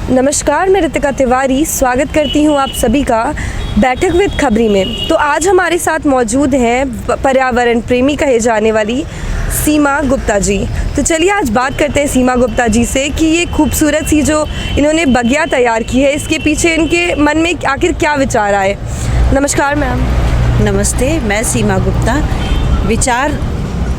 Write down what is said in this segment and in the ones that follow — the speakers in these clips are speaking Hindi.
नमस्कार, मैं रितिका तिवारी स्वागत करती हूं आप सभी का बैठक विद खबरी में। तो आज हमारे साथ मौजूद हैं पर्यावरण प्रेमी कहे जाने वाली सीमा गुप्ता जी। तो चलिए आज बात करते हैं सीमा गुप्ता जी से कि ये खूबसूरत सी जो इन्होंने बगिया तैयार की है, इसके पीछे इनके मन में आखिर क्या विचार आए। नमस्कार मैम। नमस्ते, मैं सीमा गुप्ता। विचार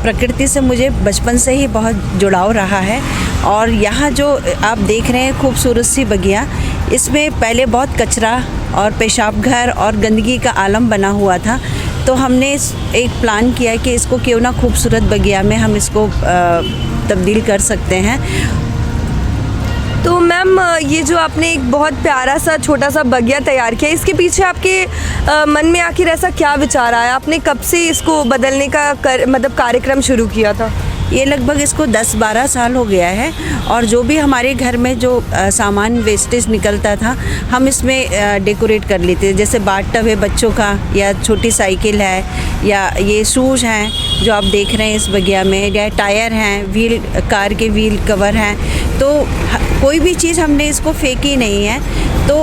प्रकृति से मुझे बचपन से ही बहुत जुड़ाव रहा है और यहाँ जो आप देख रहे हैं खूबसूरत सी बगिया, इसमें पहले बहुत कचरा और पेशाब घर और गंदगी का आलम बना हुआ था। तो हमने एक प्लान किया कि इसको क्यों ना खूबसूरत बगिया में हम इसको तब्दील कर सकते हैं। तो मैम ये जो आपने एक बहुत प्यारा सा छोटा सा बगिया तैयार किया, इसके पीछे आपके मन में आखिर ऐसा क्या विचार आया? आपने कब से इसको बदलने का कार्यक्रम शुरू किया था? ये लगभग इसको 10-12 साल हो गया है और जो भी हमारे घर में जो सामान वेस्टेज निकलता था हम इसमें डेकोरेट कर लेते थे। जैसे बाथ टब है बच्चों का, या छोटी साइकिल है, या ये शूज़ हैं जो आप देख रहे हैं इस बगिया में, या टायर हैं, व्हील कार के व्हील कवर हैं। तो कोई भी चीज़ हमने इसको फेंकी नहीं है। तो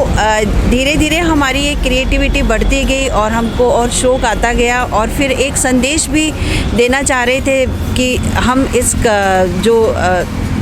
धीरे धीरे हमारी ये क्रिएटिविटी बढ़ती गई और हमको और शौक़ आता गया और फिर एक संदेश भी देना चाह रहे थे कि हम इस जो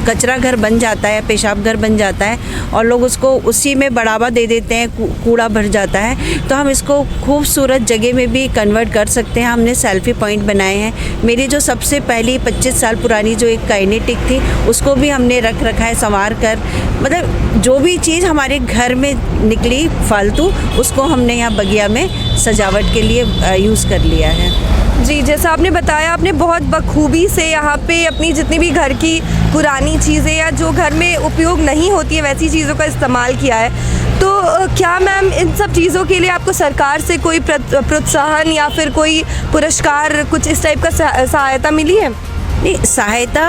कचरा घर बन जाता है, पेशाब घर बन जाता है और लोग उसको उसी में बढ़ावा दे देते हैं, कूड़ा भर जाता है, तो हम इसको खूबसूरत जगह में भी कन्वर्ट कर सकते हैं। हमने सेल्फी पॉइंट बनाए हैं। मेरी जो सबसे पहली 25 साल पुरानी जो एक काइनेटिक थी उसको भी हमने रख रखा है संवार कर। मतलब जो भी चीज़ हमारे घर में निकली फालतू, उसको हमने यहाँ बगिया में सजावट के लिए यूज़ कर लिया है। जी, जैसा आपने बताया, आपने बहुत बखूबी से यहाँ पे अपनी जितनी भी घर की पुरानी चीज़ें या जो घर में उपयोग नहीं होती है वैसी चीज़ों का इस्तेमाल किया है। तो क्या मैम इन सब चीज़ों के लिए आपको सरकार से कोई प्रोत्साहन या फिर कोई पुरस्कार कुछ इस टाइप का सहायता मिली है? नहीं, सहायता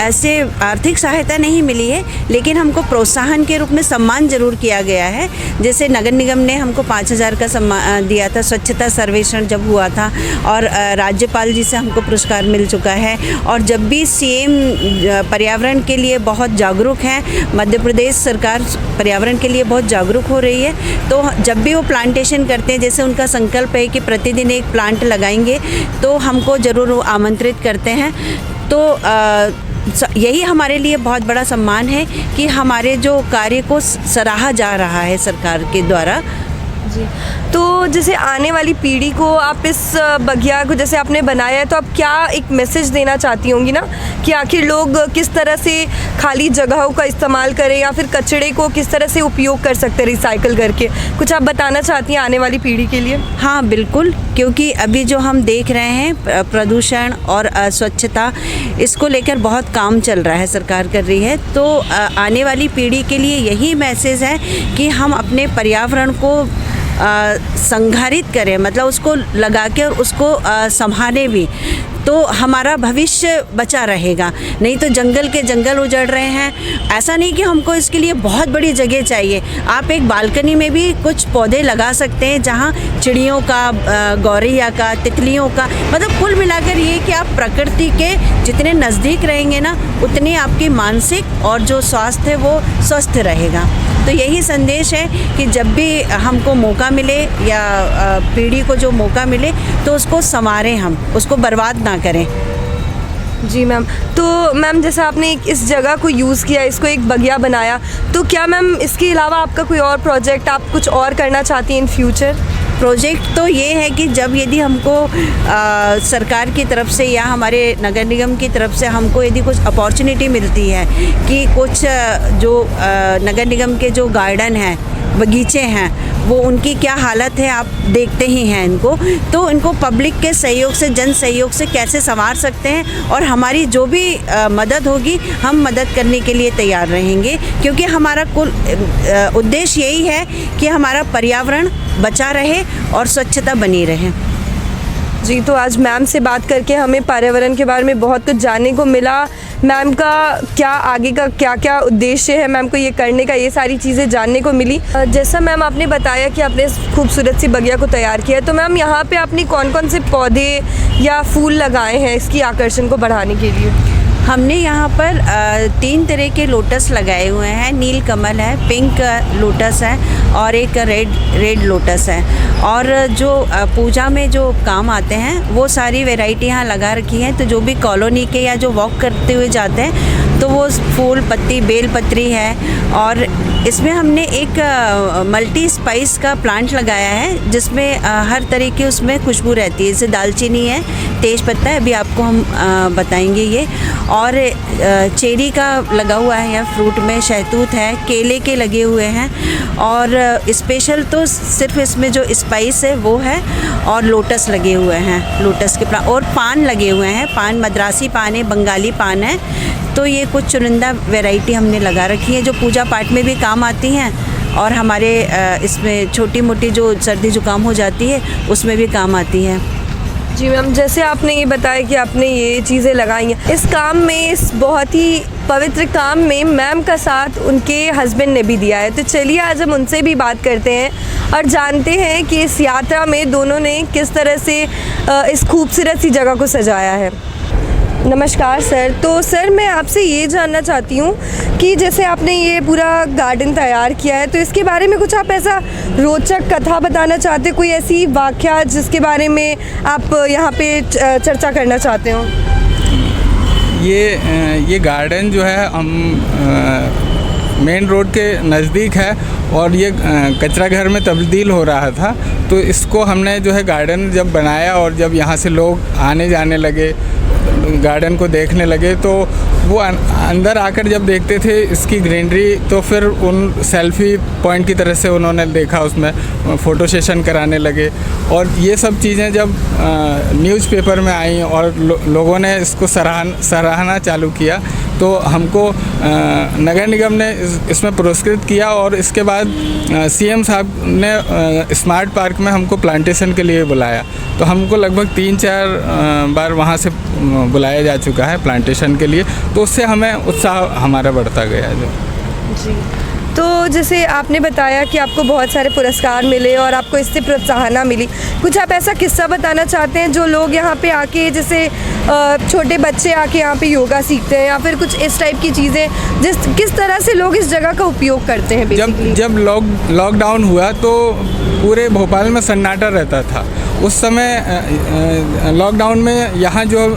ऐसे आर्थिक सहायता नहीं मिली है, लेकिन हमको प्रोत्साहन के रूप में सम्मान ज़रूर किया गया है। जैसे नगर निगम ने हमको 5,000 का सम्मान दिया था स्वच्छता सर्वेक्षण जब हुआ था, और राज्यपाल जी से हमको पुरस्कार मिल चुका है। और जब भी सीएम पर्यावरण के लिए बहुत जागरूक हैं, मध्य प्रदेश सरकार पर्यावरण के लिए बहुत जागरूक हो रही है, तो जब भी वो प्लांटेशन करते हैं, जैसे उनका संकल्प है कि प्रतिदिन एक प्लांट लगाएंगे, तो हमको ज़रूर वो आमंत्रित करते हैं। तो यही हमारे लिए बहुत बड़ा सम्मान है कि हमारे जो कार्य को सराहा जा रहा है सरकार के द्वारा। जी, तो जैसे आने वाली पीढ़ी को आप इस बगिया को जैसे आपने बनाया है, तो आप क्या एक मैसेज देना चाहती होंगी ना कि आखिर लोग किस तरह से खाली जगहों का इस्तेमाल करें या फिर कचरे को किस तरह से उपयोग कर सकते हैं रिसाइकिल करके? कुछ आप बताना चाहती हैं आने वाली पीढ़ी के लिए? हाँ बिल्कुल, क्योंकि अभी जो हम देख रहे हैं प्रदूषण और अस्वच्छता, इसको लेकर बहुत काम चल रहा है, सरकार कर रही है। तो आने वाली पीढ़ी के लिए यही मैसेज है कि हम अपने पर्यावरण को संघारित करें, मतलब उसको लगा के और उसको संभालें भी, तो हमारा भविष्य बचा रहेगा। नहीं तो जंगल के जंगल उजड़ रहे हैं। ऐसा नहीं कि हमको इसके लिए बहुत बड़ी जगह चाहिए, आप एक बालकनी में भी कुछ पौधे लगा सकते हैं जहाँ चिड़ियों का, गौरैया का, तितलियों का, मतलब कुल मिलाकर ये कि आप प्रकृति के जितने नज़दीक रहेंगे ना, उतनी आपकी मानसिक और जो स्वास्थ्य है वो स्वस्थ रहेगा। तो यही संदेश है कि जब भी हमको मौका मिले या पीढ़ी को जो मौका मिले, तो उसको संवारें, हम उसको बर्बाद ना करें। जी मैम, तो मैम जैसे आपने इस जगह को यूज़ किया, इसको एक बगिया बनाया, तो क्या मैम इसके अलावा आपका कोई और प्रोजेक्ट, आप कुछ और करना चाहती हैं इन फ्यूचर? प्रोजेक्ट तो ये है कि जब यदि हमको सरकार की तरफ से या हमारे नगर निगम की तरफ से हमको यदि कुछ अपॉर्चुनिटी मिलती है कि कुछ जो नगर निगम के जो गार्डन हैं, बगीचे हैं, वो उनकी क्या हालत है आप देखते ही हैं इनको, तो इनको पब्लिक के सहयोग से, जन सहयोग से कैसे संवार सकते हैं, और हमारी जो भी मदद होगी हम मदद करने के लिए तैयार रहेंगे, क्योंकि हमारा कुल उद्देश्य यही है कि हमारा पर्यावरण बचा रहे और स्वच्छता बनी रहे। जी, तो आज मैम से बात करके हमें पर्यावरण के बारे में बहुत कुछ जानने को मिला। मैम का क्या आगे का क्या क्या उद्देश्य है, मैम को ये करने का, ये सारी चीज़ें जानने को मिली। जैसा मैम आपने बताया कि आपने खूबसूरत सी बगिया को तैयार किया, तो मैम यहाँ पे आपने कौन कौन से पौधे या फूल लगाए हैं इसकी आकर्षण को बढ़ाने के लिए? हमने यहाँ पर 3 तरह के लोटस लगाए हुए हैं। नील कमल है, पिंक लोटस है और एक रेड लोटस है। और जो पूजा में जो काम आते हैं वो सारी वैरायटी यहाँ लगा रखी है। तो जो भी कॉलोनी के या जो वॉक करते हुए जाते हैं तो वो फूल पत्ती बेल पत्री है। और इसमें हमने एक मल्टी स्पाइस का प्लांट लगाया है जिसमें हर तरह की उसमें खुशबू रहती है। जैसे दालचीनी है, तेज पत्ता है, अभी आपको हम बताएंगे ये। और चेरी का लगा हुआ है या फ्रूट में, शहतूत है, केले के लगे हुए हैं। और स्पेशल तो सिर्फ इसमें जो स्पाइस है वो है और लोटस लगे हुए हैं, लोटस के प्लांट। और पान लगे हुए हैं, पान मद्रासी पान है, बंगाली पान है। तो ये कुछ चुनिंदा वैरायटी हमने लगा रखी है जो पूजा पाठ में भी काम आती हैं और हमारे इसमें छोटी मोटी जो सर्दी जुकाम हो जाती है उसमें भी काम आती है। जी मैम, जैसे आपने ये बताया कि आपने ये चीज़ें लगाई हैं, इस काम में, इस बहुत ही पवित्र काम में मैम का साथ उनके हस्बैंड ने भी दिया है। तो चलिए आज हम उनसे भी बात करते हैं और जानते हैं कि इस यात्रा में दोनों ने किस तरह से इस खूबसूरत सी जगह को सजाया है। नमस्कार सर। तो सर मैं आपसे ये जानना चाहती हूँ कि जैसे आपने ये पूरा गार्डन तैयार किया है तो इसके बारे में कुछ आप ऐसा रोचक कथा बताना चाहते, कोई ऐसी वाकया जिसके बारे में आप यहाँ पे चर्चा करना चाहते हो? ये गार्डन जो है हम मेन रोड के नज़दीक है और ये कचरा घर में तब्दील हो रहा था। तो इसको हमने जो है गार्डन जब बनाया और जब यहाँ से लोग आने जाने लगे, गार्डन को देखने लगे, तो वो अंदर आकर जब देखते थे इसकी ग्रीनरी तो फिर उन सेल्फी पॉइंट की तरह से उन्होंने देखा, उसमें फ़ोटो सेशन कराने लगे। और ये सब चीज़ें जब न्यूज़पेपर में आई और लोगों ने इसको सराहना चालू किया तो हमको नगर निगम ने इसमें पुरस्कृत किया। और इसके बाद सीएम साहब ने स्मार्ट पार्क में हमको प्लांटेशन के लिए बुलाया। तो हमको लगभग 3-4 बार वहाँ से बुलाया जा चुका है प्लांटेशन के लिए। तो उससे हमें उत्साह हमारा बढ़ता गया जो। जी, तो जैसे आपने बताया कि आपको बहुत सारे पुरस्कार मिले और आपको इससे प्रोत्साहना मिली, कुछ आप ऐसा किस्सा बताना चाहते हैं जो लोग यहाँ पे आके, जैसे छोटे बच्चे आके यहाँ पे योगा सीखते हैं या फिर कुछ इस टाइप की चीज़ें, किस तरह से लोग इस जगह का उपयोग करते हैं? जब लॉकडाउन हुआ तो पूरे भोपाल में सन्नाटा रहता था। उस समय लॉकडाउन में यहाँ जो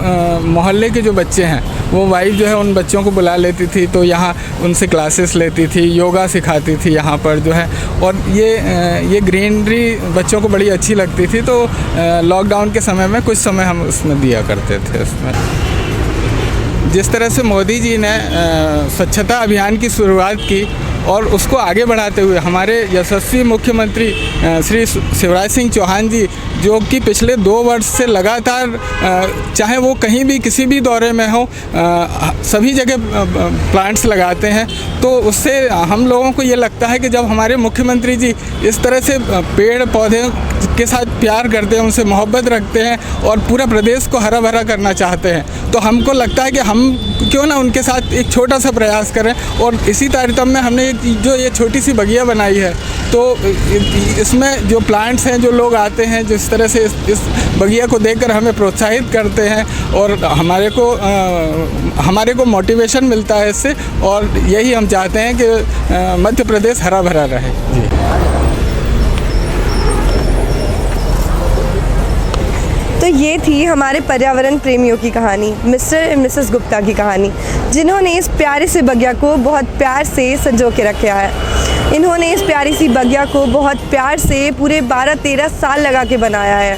मोहल्ले के जो बच्चे हैं वो वाइफ जो है उन बच्चों को बुला लेती थी, तो यहाँ उनसे क्लासेस लेती थी, योगा सिखाती थी यहाँ पर जो है। और ये ग्रीनरी बच्चों को बड़ी अच्छी लगती थी। तो लॉकडाउन के समय में कुछ समय हम उसमें दिया करते थे। उसमें जिस तरह से मोदी जी ने स्वच्छता अभियान की शुरुआत की और उसको आगे बढ़ाते हुए हमारे यशस्वी मुख्यमंत्री श्री शिवराज सिंह चौहान जी, जो कि पिछले 2 वर्ष से लगातार चाहे वो कहीं भी किसी भी दौरे में हो सभी जगह प्लांट्स लगाते हैं। तो उससे हम लोगों को ये लगता है कि जब हमारे मुख्यमंत्री जी इस तरह से पेड़ पौधे के साथ प्यार करते हैं, उनसे मोहब्बत रखते हैं और पूरा प्रदेश को हरा भरा करना चाहते हैं, तो हमको लगता है कि हम क्यों ना उनके साथ एक छोटा सा प्रयास करें। और इसी तारतम्य में हमने जो ये छोटी सी बगिया बनाई है, तो इसमें जो प्लांट्स हैं, जो लोग आते हैं, जिस तरह से इस बगिया को देखकर हमें प्रोत्साहित करते हैं और हमारे को मोटिवेशन मिलता है इससे। और यही हम चाहते हैं कि मध्य प्रदेश हरा भरा रहे। जी। तो ये थी हमारे पर्यावरण प्रेमियों की कहानी, मिस्टर एंड मिसेस गुप्ता की कहानी, जिन्होंने इस प्यारे से बगिया को बहुत प्यार से संजो के रखा है। इन्होंने इस प्यारी सी बगिया को बहुत प्यार से पूरे 12-13 साल लगा के बनाया है।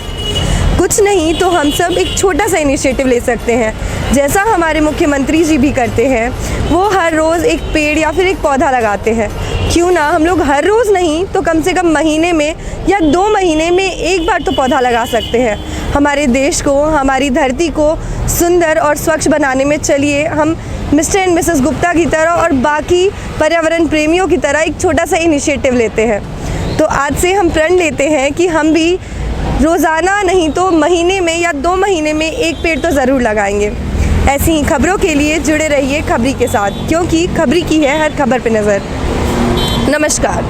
कुछ नहीं तो हम सब एक छोटा सा इनिशिएटिव ले सकते हैं, जैसा हमारे मुख्यमंत्री जी भी करते हैं। वो हर रोज़ एक पेड़ या फिर एक पौधा लगाते हैं। क्यों ना हम लोग हर रोज़ नहीं तो कम से कम महीने में या 2 महीने में एक बार तो पौधा लगा सकते हैं। हमारे देश को, हमारी धरती को सुंदर और स्वच्छ बनाने में चलिए हम मिस्टर एंड मिसेस गुप्ता की तरह और बाकी पर्यावरण प्रेमियों की तरह एक छोटा सा इनिशिएटिव लेते हैं। तो आज से हम प्रण लेते हैं कि हम भी रोज़ाना नहीं तो महीने में या 2 महीने में एक पेड़ तो ज़रूर लगाएंगे। ऐसी ही खबरों के लिए जुड़े रहिए खबरी के साथ, क्योंकि खबरी की है हर खबर पे नज़र। नमस्कार।